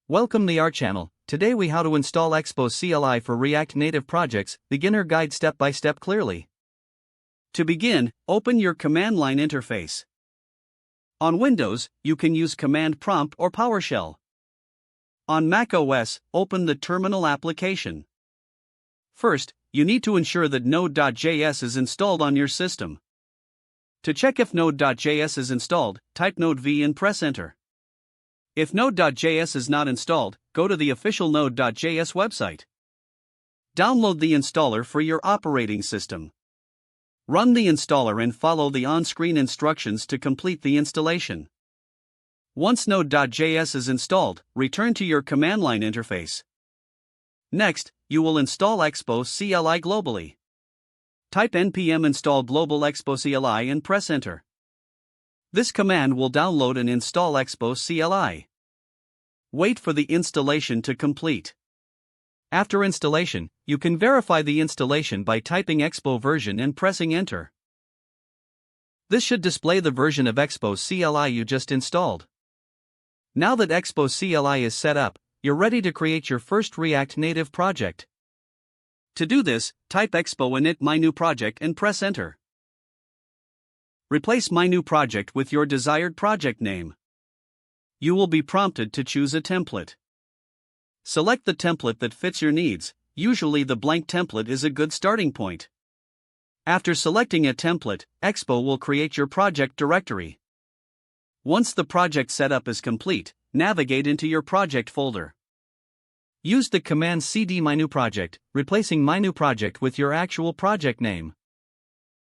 Welcome to our channel. Today we how to install Expo CLI for React Native projects, beginner guide step by step clearly. To begin, open your command line interface. On Windows, you can use Command Prompt or PowerShell. On Mac OS, open the terminal application. First, you need to ensure that Node.js is installed on your system. To check if Node.js is installed, type Node v and press Enter. If Node.js is not installed, go to the official Node.js website. Download the installer for your operating system. Run the installer and follow the on-screen instructions to complete the installation. Once Node.js is installed, return to your command line interface. Next, you will install Expo CLI globally. Type npm install global Expo CLI and press Enter. This command will download and install Expo CLI. Wait for the installation to complete. After installation, you can verify the installation by typing Expo version and pressing Enter. This should display the version of Expo CLI you just installed. Now that Expo CLI is set up, you're ready to create your first React Native project. To do this, type Expo init my new project and press Enter. Replace my new project with your desired project name. You will be prompted to choose a template. Select the template that fits your needs. Usually the blank template is a good starting point. After selecting a template, Expo will create your project directory. Once the project setup is complete, navigate into your project folder. Use the command cd my new project, replacing my new project with your actual project name.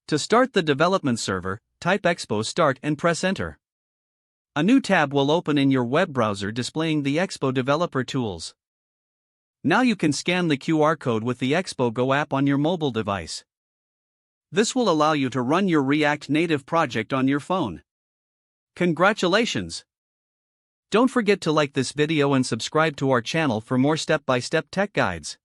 To start the development server, type Expo start and press Enter. A new tab will open in your web browser displaying the Expo developer tools. Now you can scan the QR code with the Expo Go app on your mobile device. This will allow you to run your React Native project on your phone. Congratulations! Don't forget to like this video and subscribe to our channel for more step-by-step tech guides.